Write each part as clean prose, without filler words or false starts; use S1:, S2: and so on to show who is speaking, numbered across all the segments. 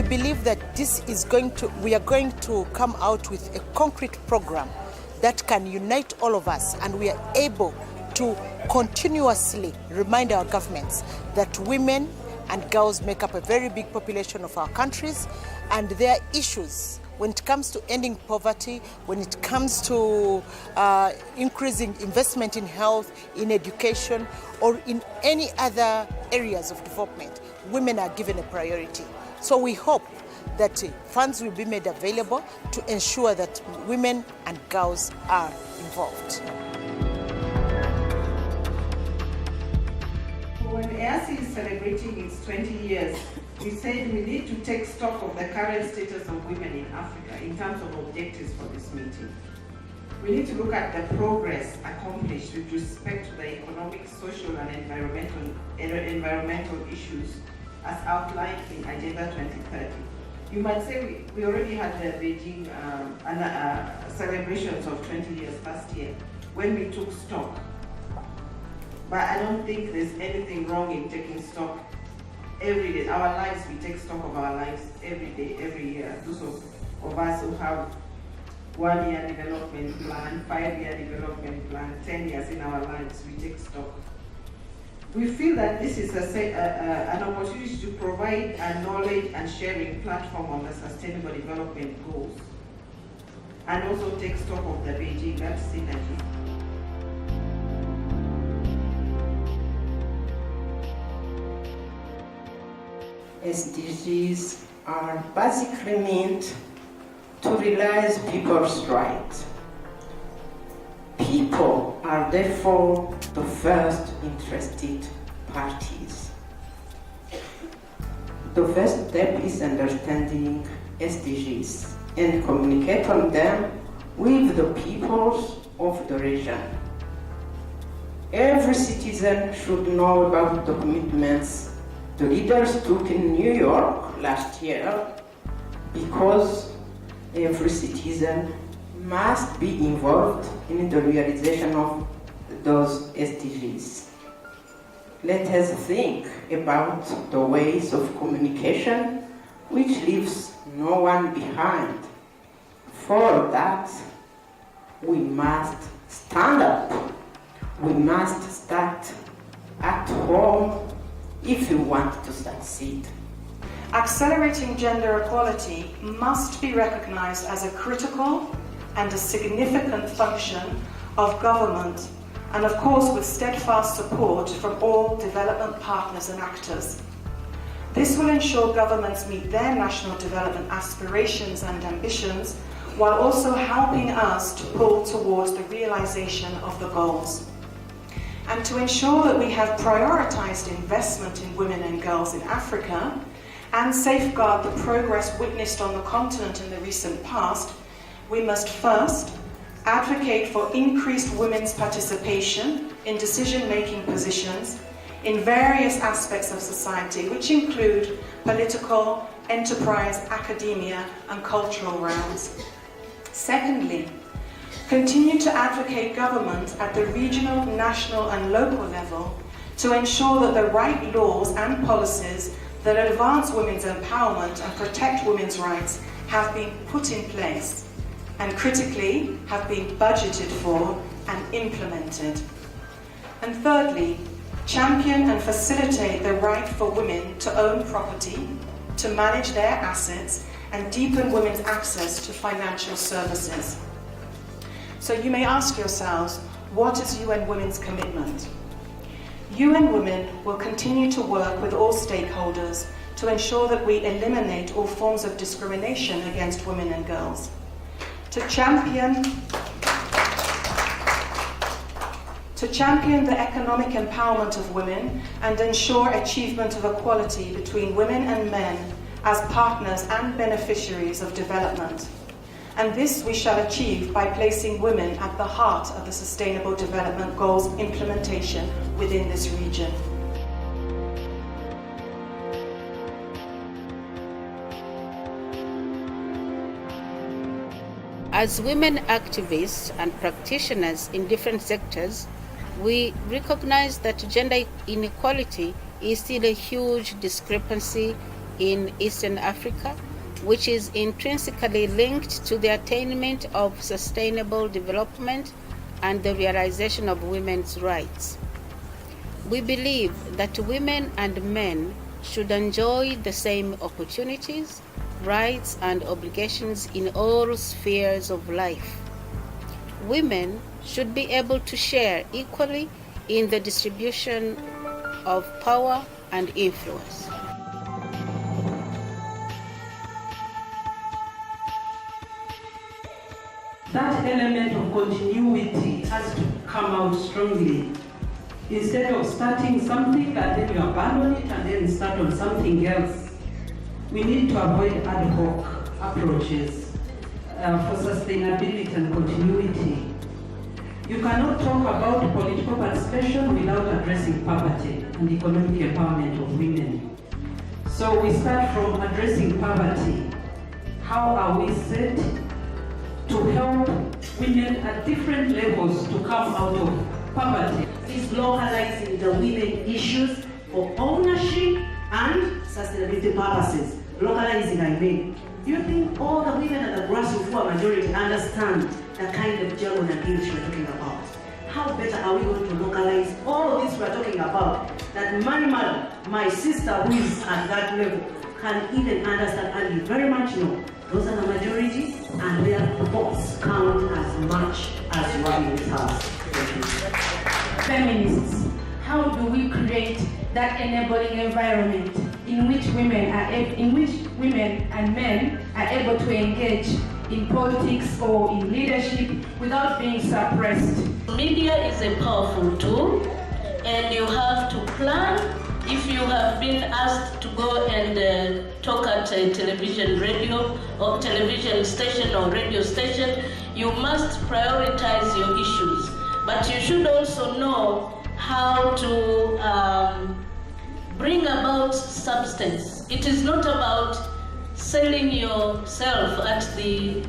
S1: believe that we are going to come out with a concrete program that can unite all of us, and we are able to continuously remind our governments that women and girls make up a very big population of our countries, and their issues when it comes to ending poverty, when it comes to increasing investment in health, in education, or in any other areas of development, women are given a priority. So we hope that funds will be made available to ensure that women and girls are involved.
S2: When EASSI is celebrating its 20 years, we said we need to take stock of the current status of women in Africa in terms of objectives for this meeting. We need to look at the progress accomplished with respect to the economic, social, and environmental issues as outlined in Agenda 2030. You might say we already had the Beijing celebrations of 20 years last year when we took stock. But I don't think there's anything wrong in taking stock every day. Our lives, we take stock of our lives every day, every year. Those of us who have 1 year development plan, 5 year development plan, 10 years in our lives, we take stock. We feel that this is an opportunity to provide a knowledge and sharing platform on the Sustainable Development Goals, and also take stock of the Beijing synergy.
S3: SDGs are basically meant to realize people's rights. People are therefore the first interested parties. The first step is understanding SDGs and communicate on them with the peoples of the region. Every citizen should know about the commitments the leaders took in New York last year, because every citizen must be involved in the realization of those SDGs. Let us think about the ways of communication which leaves no one behind. For that, we must stand up. We must start at home if we want to succeed.
S4: Accelerating gender equality must be recognized as a critical and a significant function of government, and of course with steadfast support from all development partners and actors. This will ensure governments meet their national development aspirations and ambitions, while also helping us to pull towards the realization of the goals. And to ensure that we have prioritized investment in women and girls in Africa and safeguard the progress witnessed on the continent in the recent past, we must first advocate for increased women's participation in decision-making positions in various aspects of society, which include political, enterprise, academia, and cultural realms. Secondly, continue to advocate government at the regional, national, and local level to ensure that the right laws and policies that advance women's empowerment and protect women's rights have been put in place, and critically have been budgeted for and implemented. And thirdly, champion and facilitate the right for women to own property, to manage their assets, and deepen women's access to financial services. So you may ask yourselves, what is UN Women's commitment? UN Women will continue to work with all stakeholders to ensure that we eliminate all forms of discrimination against women and girls, to champion the economic empowerment of women and ensure achievement of equality between women and men as partners and beneficiaries of development. And this we shall achieve by placing women at the heart of the Sustainable Development Goals implementation within this region.
S5: As women activists and practitioners in different sectors, we recognize that gender inequality is still a huge discrepancy in Eastern Africa, which is intrinsically linked to the attainment of sustainable development and the realization of women's rights. We believe that women and men should enjoy the same opportunities, rights, and obligations in all spheres of life. Women should be able to share equally in the distribution of power and influence.
S6: That element of continuity has to come out strongly. Instead of starting something and then you abandon it and then start on something else, we need to avoid ad hoc approaches for sustainability and continuity. You cannot talk about political participation without addressing poverty and economic empowerment of women. So we start from addressing poverty. How are we set to help women at different levels to come out of poverty?
S7: Is localizing the women issues for ownership and sustainability purposes. Localizing, I mean. Do you think all the women at the grassroots who are majority understand the kind of jargon and English we're talking about? How better are we going to localize all of this we're talking about, that my sister who is at that level can even understand and you very much know those are the majority and their votes count as much as you are in this house.
S8: Feminists, how do we create that enabling environment in which women and men are able to engage in politics or in leadership without being suppressed?
S9: Media is a powerful tool, and you have to plan. If you have been asked to go and talk at a television station or radio station, you must prioritize your issues. But you should also know how to bring about substance. It is not about selling yourself at the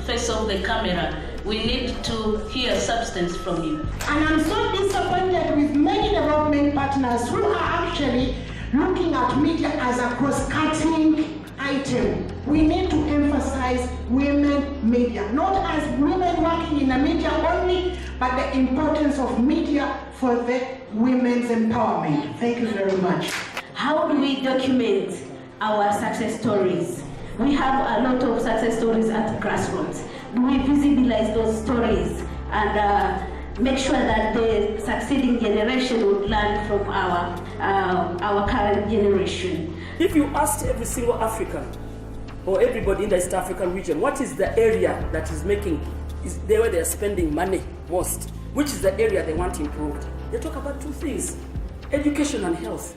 S9: face of the camera. We need to hear substance from you.
S10: And I'm so disappointed with many development partners who are actually looking at media as a cross-cutting item. We need to emphasize women media, not as women working in the media only, but the importance of media for the women's empowerment. Thank you very much.
S8: How do we document our success stories? We have a lot of success stories at grassroots. Do we visibilize those stories and make sure that the succeeding generation would learn from our current generation?
S11: If you asked every single African or everybody in the East African region, what is the area that is where they're spending money most, which is the area they want improved, they talk about two things: education and health.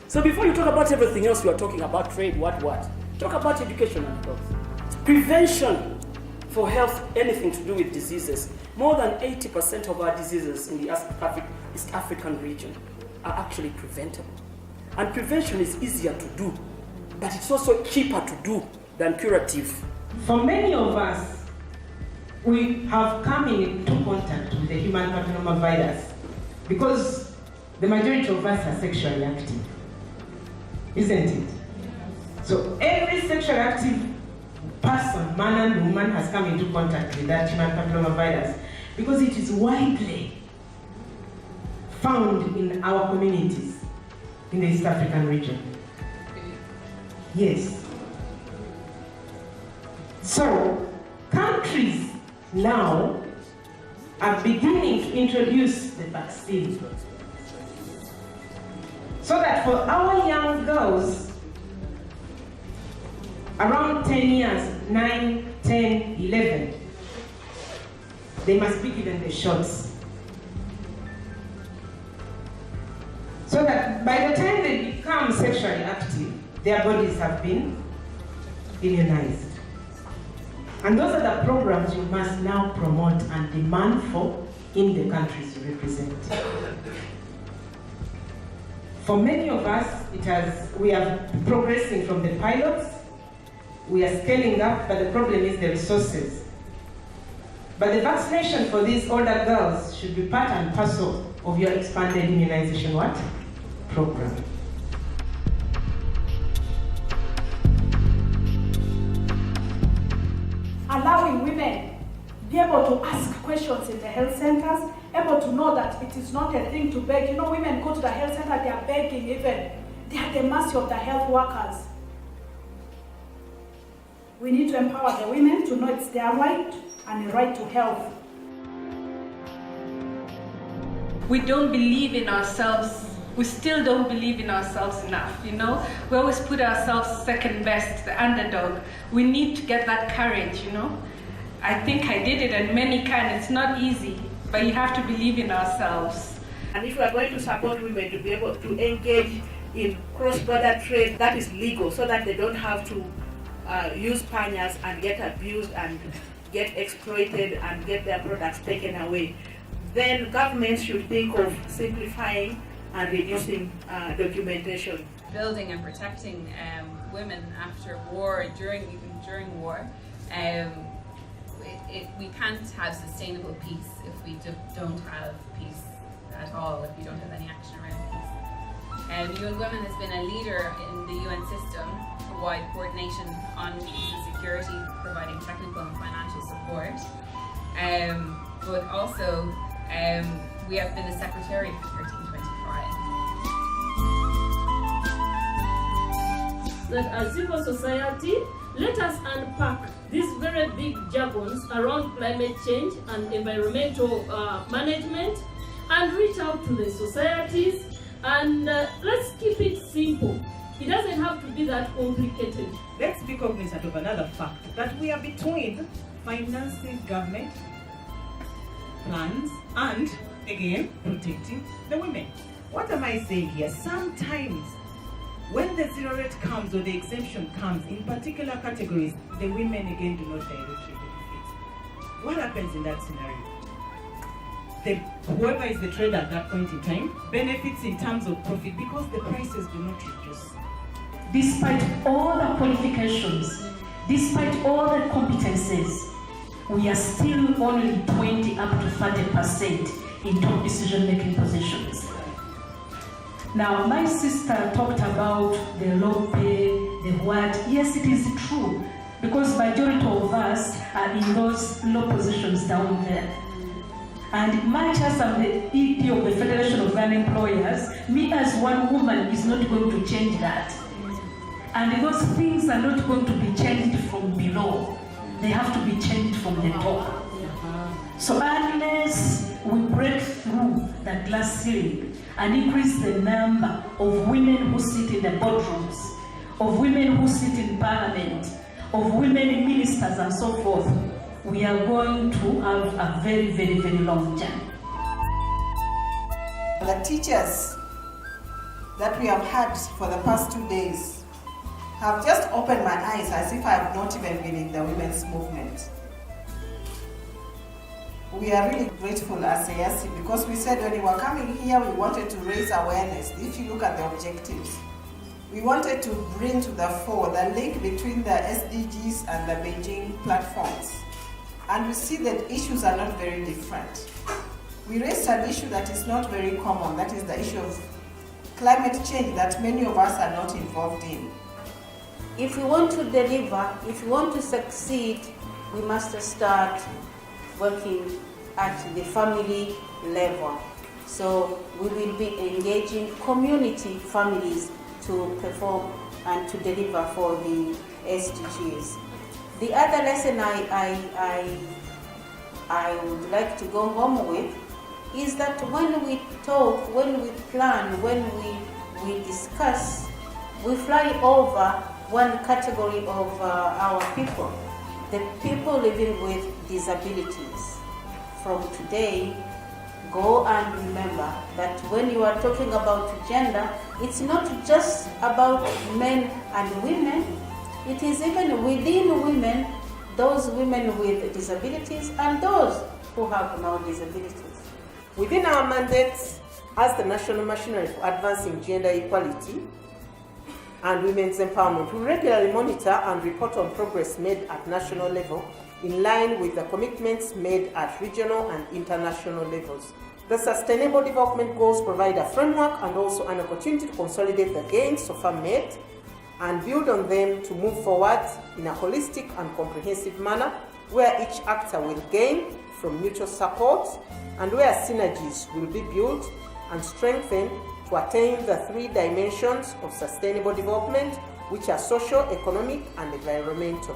S11: So before you talk about everything else, you are talking about trade, what? Talk about education and health. Prevention for health, anything to do with diseases. More than 80% of our diseases in the East African region are actually preventable. And prevention is easier to do, but it's also cheaper to do than curative.
S6: For many of us, we have come into contact with the human papillomavirus because the majority of us are sexually active, isn't it? So every sexually active person, man and woman, has come into contact with that human papillomavirus because it is widely found in our communities in the East African region. Yes. So countries now are beginning to introduce the vaccine so that for our young girls around 10 years, 9, 10, 11, they must be given the shots. So that by the time they become sexually active, their bodies have been immunized. And those are the programs you must now promote and demand for in the countries you represent. For many of us, we are progressing from the pilots. We are scaling up, but the problem is the resources. But the vaccination for these older girls should be part and parcel of your expanded immunization program.
S12: allowing women be able to ask questions in the health centers, able to know that it is not a thing to beg. You know, women go to the health center, they are begging even. They are at the mercy of the health workers. We need to empower the women to know it's their right and the right to health.
S13: We don't believe in ourselves. We still don't believe in ourselves enough, you know? We always put ourselves second best, the underdog. We need to get that courage, you know? I think I did it, and many can. It's not easy, but you have to believe in ourselves.
S14: And if we are going to support women to be able to engage in cross-border trade that is legal, so that they don't have to use panyas and get abused and get exploited and get their products taken away, then governments should think of simplifying and reducing documentation.
S15: Building and protecting women after war, even during war. We can't have sustainable peace if we don't have peace at all, if we don't have any action around peace. UNWOMEN has been a leader in the UN system-wide coordination on peace and security, providing technical and financial support. But also, we have been the Secretary for 1325.
S16: That as civil society, let us unpack these very big jargons around climate change and environmental management and reach out to the societies, and let's keep it simple. It doesn't have to be that complicated.
S17: Let's be cognizant of another fact, that we are between financing government plans and, again, protecting the women. What am I saying here? Sometimes when the zero rate comes or the exemption comes in particular categories, the women again do not directly benefit. What happens in that scenario? Whoever is the trader at that point in time benefits in terms of profit because the prices do not reduce.
S18: Despite all the qualifications, despite all the competences, we are still only 20 up to 30% in top decision-making positions. Now, my sister talked about the low pay, the what. Yes, it is true, because majority of us are in those low positions down there. And much as I'm the EP of the Federation of Ghana Employers, me as one woman is not going to change that. And those things are not going to be changed from below. They have to be changed from the top. So unless we break through that glass ceiling and increase the number of women who sit in the boardrooms, of women who sit in parliament, of women ministers and so forth, we are going to have a very, very, very long journey.
S19: The teachers that we have had for the past 2 days have just opened my eyes as if I have not even been in the women's movement. We are really grateful as EASSI because we said when we were coming here we wanted to raise awareness. If you look at the objectives, we wanted to bring to the fore the link between the SDGs and the Beijing platforms. And we see that issues are not very different. We raised an issue that is not very common, that is the issue of climate change that many of us are not involved in.
S5: If we want to deliver, if we want to succeed, we must start working at the family level. So we will be engaging community families to perform and to deliver for the SDGs. The other lesson I would like to go home with is that when we talk, when we plan, when we discuss, we fly over one category of our people, the people living with disabilities. From today, go and remember that when you are talking about gender, it's not just about men and women, it is even within women, those women with disabilities and those who have no disabilities.
S20: Within our mandates as the National Machinery for Advancing Gender Equality and Women's Empowerment, we regularly monitor and report on progress made at national level in line with the commitments made at regional and international levels. The Sustainable Development Goals provide a framework and also an opportunity to consolidate the gains so far made and build on them to move forward in a holistic and comprehensive manner where each actor will gain from mutual support and where synergies will be built and strengthened to attain the 3 dimensions of sustainable development, which are social, economic, and environmental.